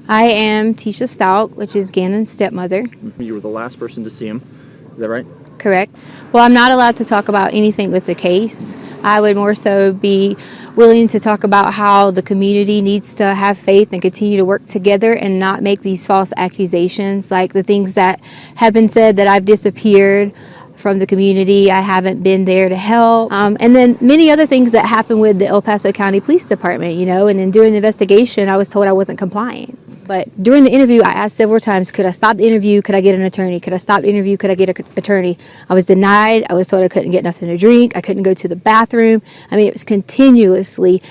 I am Tisha Stauch, which is Gannon's stepmother. You were the last person to see him. Is that right? Correct. Well, I'm not allowed to talk about anything with the case. I would more so be willing to talk about how the community needs to have faith and continue to work together and not make these false accusations, like the things that have been said that I've disappeared from the community. I haven't been there to help. And then many other things that happened with the El Paso County Police Department, and then during the investigation, I was told I wasn't compliant. But during the interview, I asked several times, could I stop the interview? Could I get an attorney? Could I stop the interview? Could I get an attorney? I was denied. I was told I couldn't get nothing to drink. I couldn't go to the bathroom. I mean, it was continuously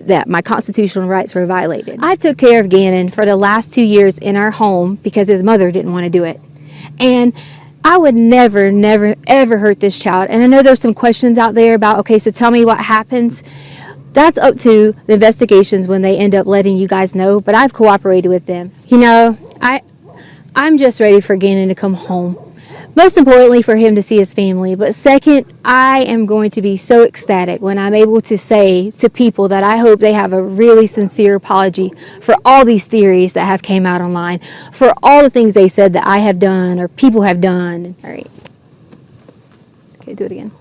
that my constitutional rights were violated. I took care of Gannon for the last 2 years in our home because his mother didn't want to do it. And I would never, ever hurt this child. And I know there's some questions out there about, okay, so tell me what happens. That's up to the investigations when they end up letting you guys know, but I've cooperated with them. I'm just ready for Gannon to come home. Most importantly, for him to see his family. But second, I am going to be so ecstatic when I'm able to say to people that I hope they have a really sincere apology for all these theories that have came out online, for all the things they said that I have done or people have done. All right. Okay, do it again.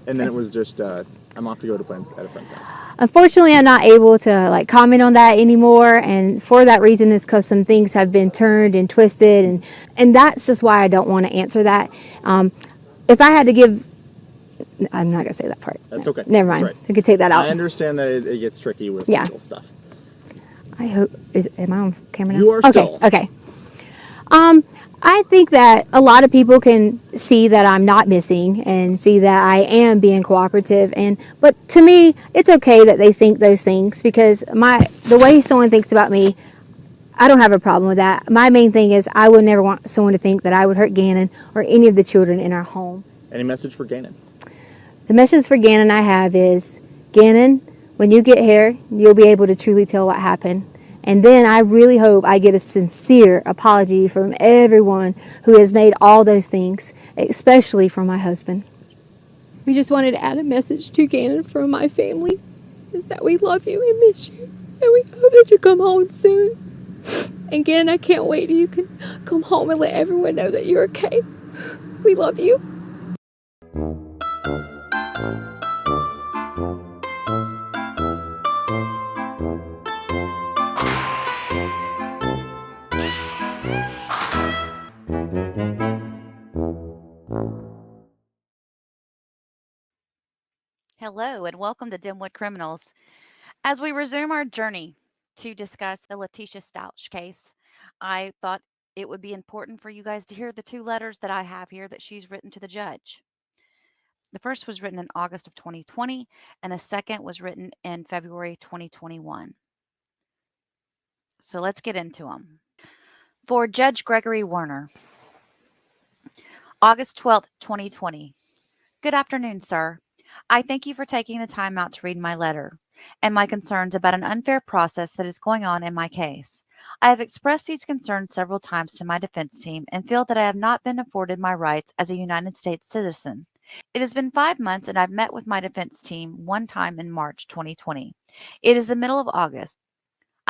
And then it was just, I'm off to go to at a friend's house. Unfortunately, I'm not able to comment on that anymore, and for that reason is because some things have been turned and twisted, and that's just why I don't want to answer that. If I had to give, I'm not going to say that part. That's okay. Never mind. That's right. I could take that out. I understand that it gets tricky with legal stuff. I hope, am I on camera now? You are still. Okay. I think that a lot of people can see that I'm not missing and see that I am being cooperative, but to me, it's okay that they think those things because the way someone thinks about me, I don't have a problem with that. My main thing is I would never want someone to think that I would hurt Gannon or any of the children in our home. Any message for Gannon? The message for Gannon I have is, Gannon, when you get here, you'll be able to truly tell what happened. And then I really hope I get a sincere apology from everyone who has made all those things, especially from my husband. We just wanted to add a message to Gannon from my family, is that we love you and miss you, and we hope that you come home soon. And Gannon, I can't wait till you can come home and let everyone know that you're okay. We love you. Hello and welcome to Dimwood Criminals. As we resume our journey to discuss the Letecia Stauch case, I thought it would be important for you guys to hear the two letters that I have here that she's written to the judge. The first was written in August of 2020, and the second was written in February 2021. So let's get into them. For Judge Gregory Werner, August 12th, 2020. Good afternoon, sir. I thank you for taking the time out to read my letter and my concerns about an unfair process that is going on in my case. I have expressed these concerns several times to my defense team and feel that I have not been afforded my rights as a United States citizen. It has been 5 months and I've met with my defense team one time in March 2020. It is the middle of August.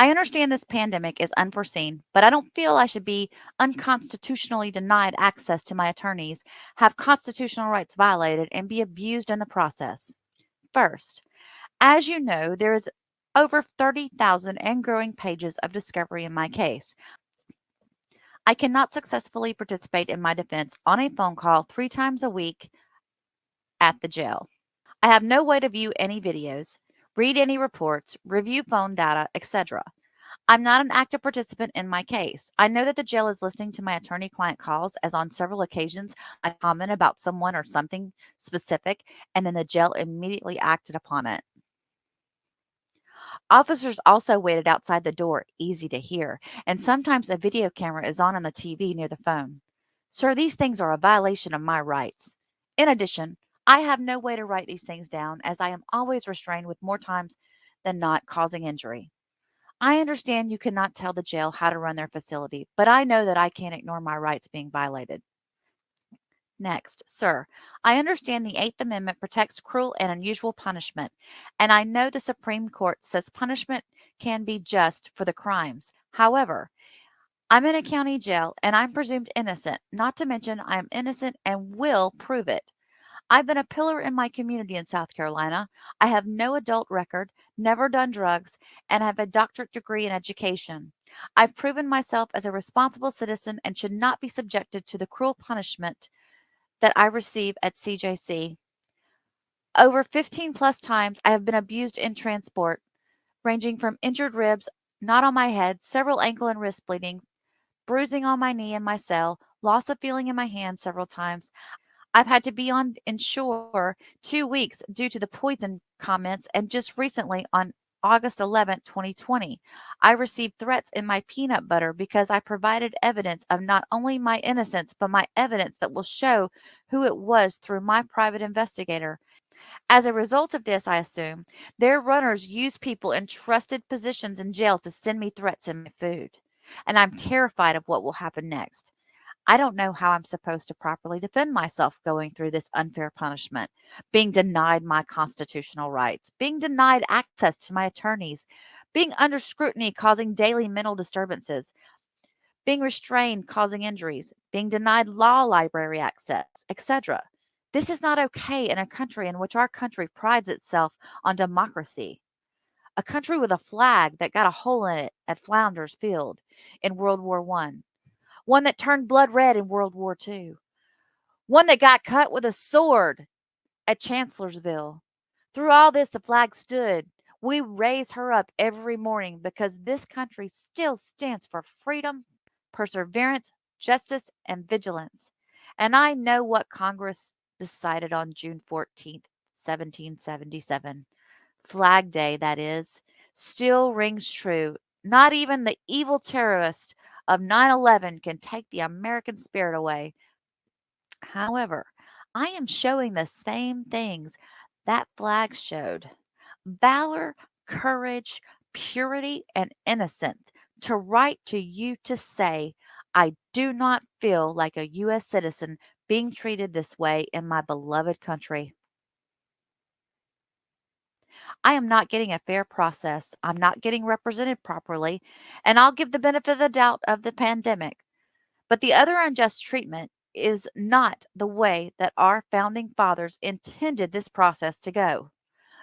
I understand this pandemic is unforeseen, but I don't feel I should be unconstitutionally denied access to my attorneys, have constitutional rights violated, and be abused in the process. First, as you know, there is over 30,000 and growing pages of discovery in my case. I cannot successfully participate in my defense on a phone call 3 times a week at the jail. I have no way to view any videos, read any reports, review phone data, etc. I'm not an active participant in my case. I know that the jail is listening to my attorney-client calls, as on several occasions I comment about someone or something specific, and then the jail immediately acted upon it. Officers also waited outside the door, easy to hear, and sometimes a video camera is on the TV near the phone. Sir, these things are a violation of my rights. In addition, I have no way to write these things down, as I am always restrained with more times than not causing injury. I understand you cannot tell the jail how to run their facility, but I know that I can't ignore my rights being violated. Next, sir, I understand the Eighth Amendment protects cruel and unusual punishment, and I know the Supreme Court says punishment can be just for the crimes. However, I'm in a county jail and I'm presumed innocent, not to mention I am innocent and will prove it. I've been a pillar in my community in South Carolina. I have no adult record, never done drugs, and have a doctorate degree in education. I've proven myself as a responsible citizen and should not be subjected to the cruel punishment that I receive at CJC. Over 15 plus times, I have been abused in transport, ranging from injured ribs, knot on my head, several ankle and wrist bleeding, bruising on my knee in my cell, loss of feeling in my hand several times. I've had to be on inshore 2 weeks due to the poison comments, and just recently on August 11th, 2020, I received threats in my peanut butter because I provided evidence of not only my innocence, but my evidence that will show who it was through my private investigator. As a result of this, I assume, their runners use people in trusted positions in jail to send me threats in my food. And I'm terrified of what will happen next. I don't know how I'm supposed to properly defend myself going through this unfair punishment, being denied my constitutional rights, being denied access to my attorneys, being under scrutiny causing daily mental disturbances, being restrained causing injuries, being denied law library access, etc. This is not okay in a country in which our country prides itself on democracy. A country with a flag that got a hole in it at Flounders Field in World War I, one that turned blood red in World War II, one that got cut with a sword at Chancellorsville. Through all this, the flag stood. We raise her up every morning because this country still stands for freedom, perseverance, justice, and vigilance. And I know what Congress decided on June 14th, 1777. Flag Day, that is, still rings true. Not even the evil terrorist of 9/11 can take the American spirit away. However, I am showing the same things that flag showed: valor, courage, purity, and innocence. To write to you to say, I do not feel like a U.S. citizen being treated this way in my beloved country. I am not getting a fair process. I'm not getting represented properly, and I'll give the benefit of the doubt of the pandemic. But the other unjust treatment is not the way that our founding fathers intended this process to go.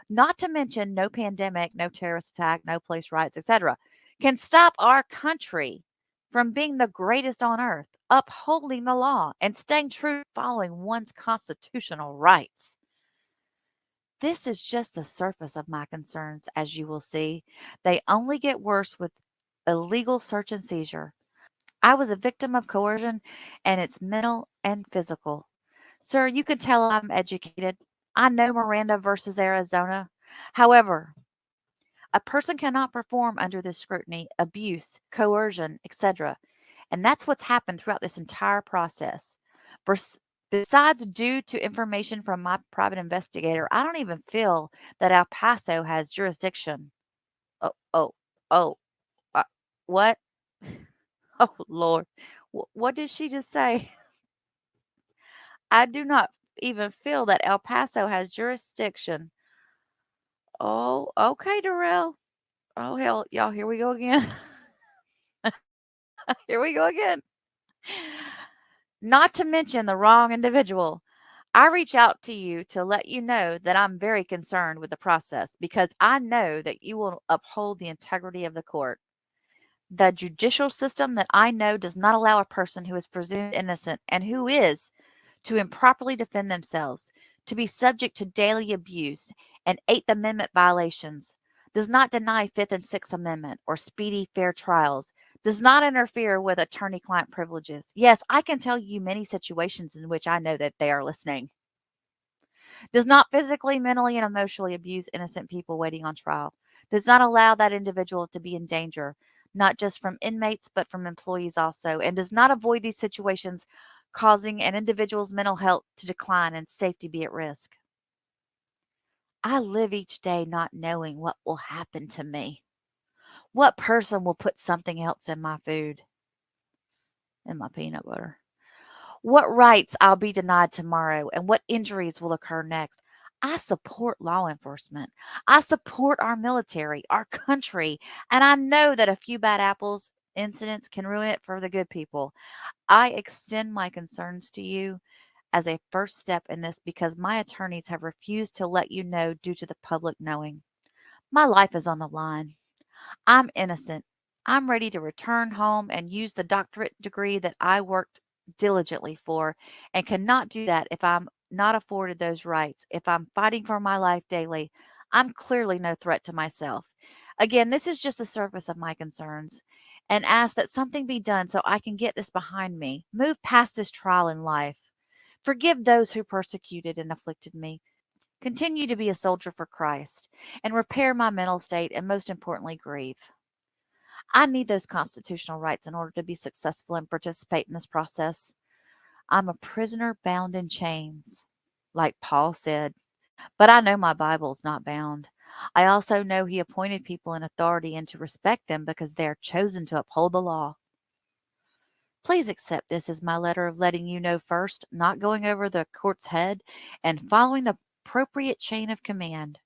Not to mention, no pandemic, no terrorist attack, no police riots, etc., can stop our country from being the greatest on earth, upholding the law, and staying true to following one's constitutional rights. This is just the surface of my concerns, as you will see. They only get worse with illegal search and seizure. I was a victim of coercion, and it's mental and physical. Sir, you can tell I'm educated. I know Miranda versus Arizona. However, a person cannot perform under this scrutiny, abuse, coercion, etc. And that's what's happened throughout this entire process. Besides, due to information from my private investigator, I don't even feel that El Paso has jurisdiction. Oh, oh, oh, uh, what? Oh, Lord. What did she just say? I do not even feel that El Paso has jurisdiction. Oh, okay, Darrell. Oh, hell, y'all, here we go again. Here we go again. Not to mention the wrong individual. I reach out to you to let you know that I'm very concerned with the process because I know that you will uphold the integrity of the court. The judicial system that I know does not allow a person who is presumed innocent and who is to improperly defend themselves, to be subject to daily abuse and Eighth Amendment violations, does not deny Fifth and Sixth Amendment or speedy fair trials, does not interfere with attorney client privileges. Yes, I can tell you many situations in which I know that they are listening. Does not physically, mentally, and emotionally abuse innocent people waiting on trial, does not allow that individual to be in danger, not just from inmates, but from employees also, and does not avoid these situations causing an individual's mental health to decline and safety be at risk. I live each day not knowing what will happen to me. What person will put something else in my food, in my peanut butter? What rights I'll be denied tomorrow and what injuries will occur next. I support law enforcement. I support our military, our country, and I know that a few bad apples incidents can ruin it for the good people. I extend my concerns to you as a first step in this because my attorneys have refused to let you know due to the public knowing. My life is on the line. I'm innocent. I'm ready to return home and use the doctorate degree that I worked diligently for, and cannot do that if I'm not afforded those rights. If I'm fighting for my life daily, I'm clearly no threat to myself. Again, this is just the surface of my concerns, and ask that something be done so I can get this behind me, move past this trial in life, forgive those who persecuted and afflicted me, continue to be a soldier for Christ, and repair my mental state, and most importantly, grieve. I need those constitutional rights in order to be successful and participate in this process. I'm a prisoner bound in chains, like Paul said, but I know my Bible is not bound. I also know he appointed people in authority and to respect them because they are chosen to uphold the law. Please accept this as my letter of letting you know first, not going over the court's head, and following the appropriate chain of command.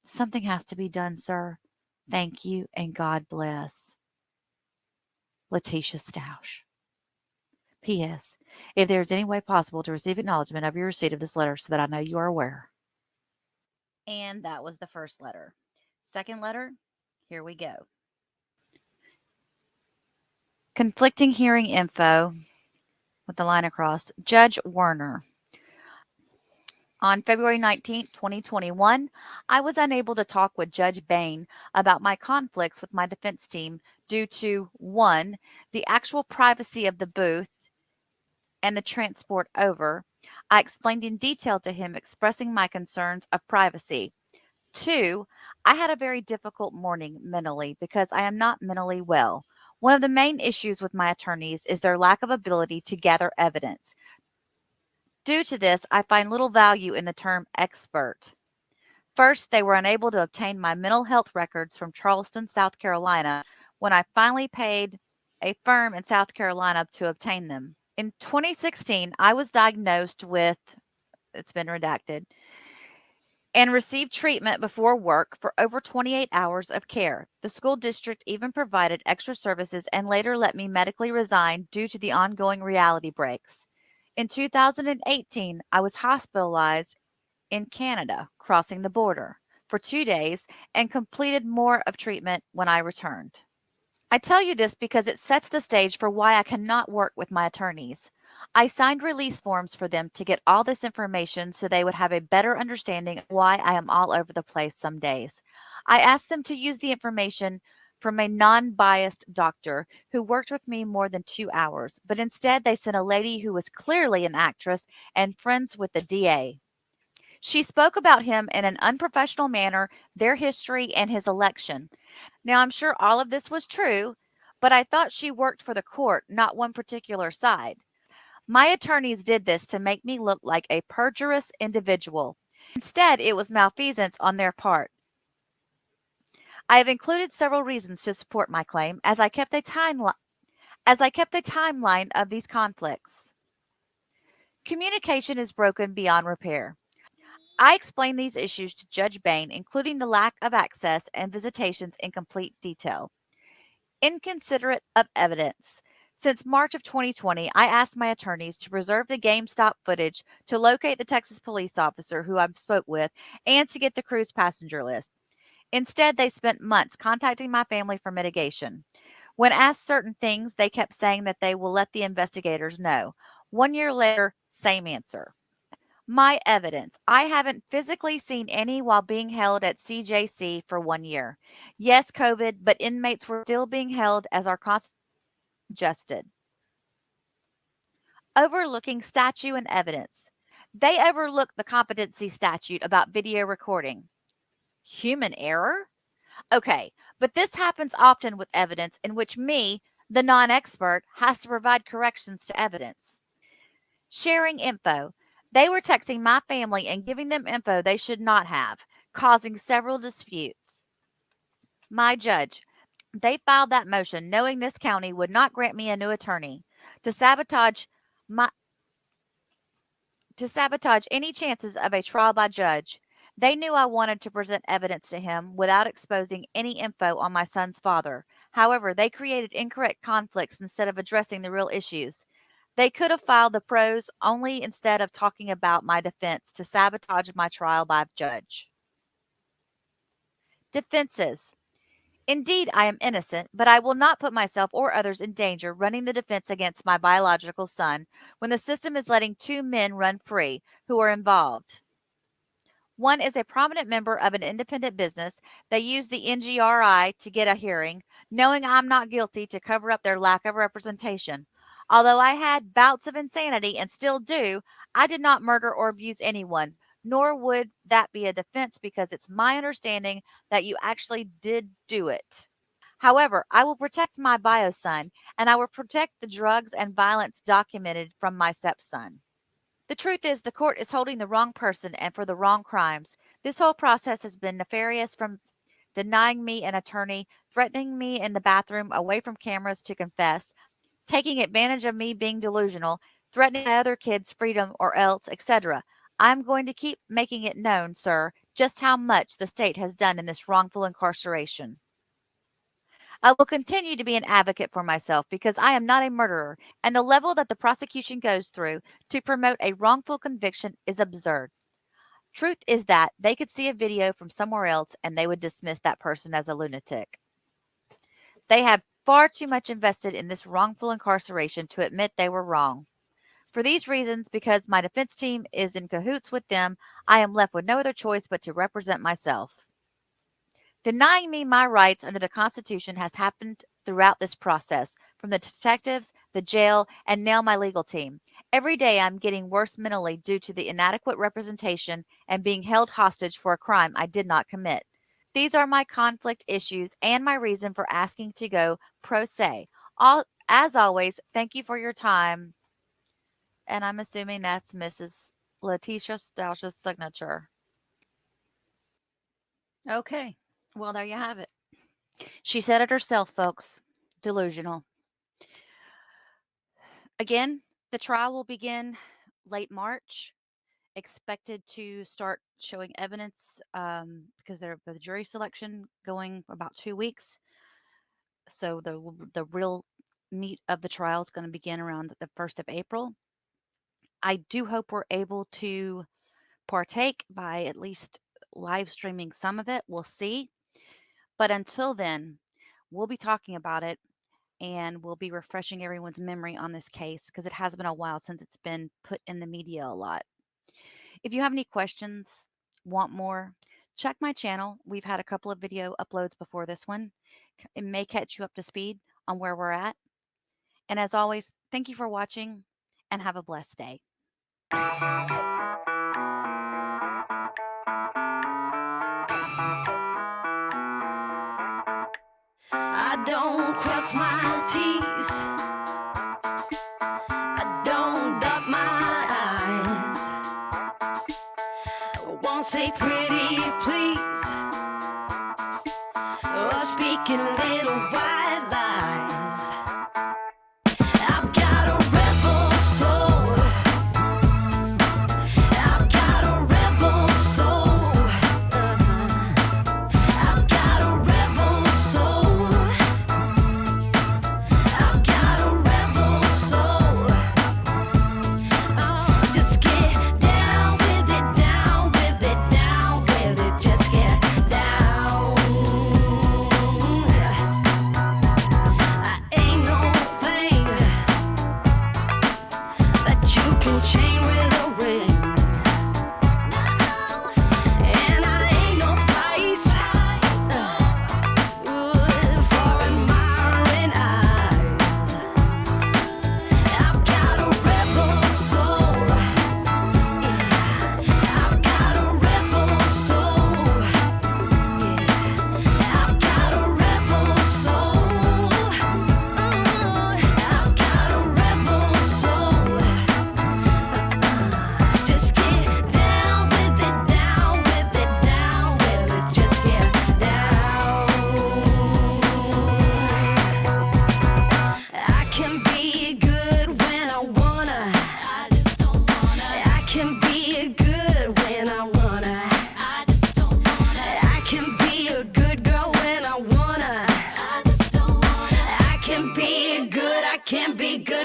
Something has to be done, sir. Thank you, and God bless. Letecia Stauch. P.S. If there is any way possible to receive acknowledgement of your receipt of this letter so that I know you are aware. And that was the first letter. Second letter, here we go. Conflicting hearing info with the line across. Judge Werner. On February 19th, 2021, I was unable to talk with Judge Bain about my conflicts with my defense team due to 1. The actual privacy of the booth and the transport over. I explained in detail to him, expressing my concerns of privacy. 2, I had a very difficult morning mentally because I am not mentally well. One of the main issues with my attorneys is their lack of ability to gather evidence. Due to this, I find little value in the term expert. First, they were unable to obtain my mental health records from Charleston, South Carolina, when I finally paid a firm in South Carolina to obtain them. In 2016, I was diagnosed with, it's been redacted, and received treatment before work for over 28 hours of care. The school district even provided extra services and later let me medically resign due to the ongoing reality breaks. In 2018, I was hospitalized in Canada, crossing the border for 2 days, and completed more of treatment when I returned. I tell you this because it sets the stage for why I cannot work with my attorneys. I signed release forms for them to get all this information so they would have a better understanding of why I am all over the place some days. I asked them to use the information from a non biased doctor who worked with me more than 2 hours, but instead they sent a lady who was clearly an actress and friends with the DA. She spoke about him in an unprofessional manner, their history, and his election. Now, I'm sure all of this was true, but I thought she worked for the court, not one particular side. My attorneys did this to make me look like a perjurious individual. Instead, it was malfeasance on their part. I have included several reasons to support my claim as I kept a timeline of these conflicts. Communication is broken beyond repair. I explained these issues to Judge Bain, including the lack of access and visitations in complete detail. Inconsiderate of evidence. Since March of 2020, I asked my attorneys to preserve the GameStop footage to locate the Texas police officer who I spoke with and to get the cruise passenger list. Instead, they spent months contacting my family for mitigation. When asked certain things, they kept saying that they will let the investigators know. 1 year later, same answer. My evidence. I haven't physically seen any while being held at CJC for 1 year. Yes, COVID, but inmates were still being held as our Constitution adjusted. Overlooking statute and evidence. They overlooked the competency statute about video recording. Human error? Okay, but this happens often with evidence in which me, the non expert, has to provide corrections to evidence. Sharing info. They were texting my family and giving them info they should not have, causing several disputes. My judge. They filed that motion knowing this county would not grant me a new attorney to my sabotage any chances of a trial by judge. They knew I wanted to present evidence to him without exposing any info on my son's father. However, they created incorrect conflicts instead of addressing the real issues. They could have filed the pros only instead of talking about my defense to sabotage my trial by a judge. Defenses. Indeed, I am innocent, but I will not put myself or others in danger running the defense against my biological son when the system is letting two men run free who are involved. One is a prominent member of an independent business. They use the NGRI to get a hearing, knowing I'm not guilty to cover up their lack of representation. Although I had bouts of insanity and still do, I did not murder or abuse anyone, nor would that be a defense because it's my understanding that you actually did do it. However, I will protect my bio son, and I will protect the drugs and violence documented from my stepson. The truth is, the court is holding the wrong person and for the wrong crimes. This whole process has been nefarious from denying me an attorney, threatening me in the bathroom away from cameras to confess, taking advantage of me being delusional, threatening my other kids' freedom or else, etc. I'm going to keep making it known, sir, just how much the state has done in this wrongful incarceration. I will continue to be an advocate for myself because I am not a murderer, and the level that the prosecution goes through to promote a wrongful conviction is absurd. Truth is that they could see a video from somewhere else and they would dismiss that person as a lunatic. They have far too much invested in this wrongful incarceration to admit they were wrong. For these reasons, because my defense team is in cahoots with them, I am left with no other choice but to represent myself. Denying me my rights under the Constitution has happened throughout this process, from the detectives, the jail, and now my legal team. Every day I'm getting worse mentally due to the inadequate representation and being held hostage for a crime I did not commit. These are my conflict issues and my reason for asking to go pro se. As always, thank you for your time. And I'm assuming that's Mrs. Letecia Stauch's signature. Okay. Well, there you have it. She said it herself, folks. Delusional. Again, the trial will begin late March. Expected to start showing evidence because they're the jury selection going about 2 weeks. So the real meat of the trial is going to begin around the 1st of April. I do hope we're able to partake by at least live streaming some of it. We'll see. But until then, we'll be talking about it and we'll be refreshing everyone's memory on this case because it has been a while since it's been put in the media a lot. If you have any questions, want more, check my channel. We've had a couple of video uploads before this one. It may catch you up to speed on where we're at. And as always, thank you for watching and have a blessed day. I don't cross my T's. I don't dot my I's. I won't say pretty please or speaking little white lies. I've got a rebel soul. I've got a rebel soul. I've got a rebel soul. can be good.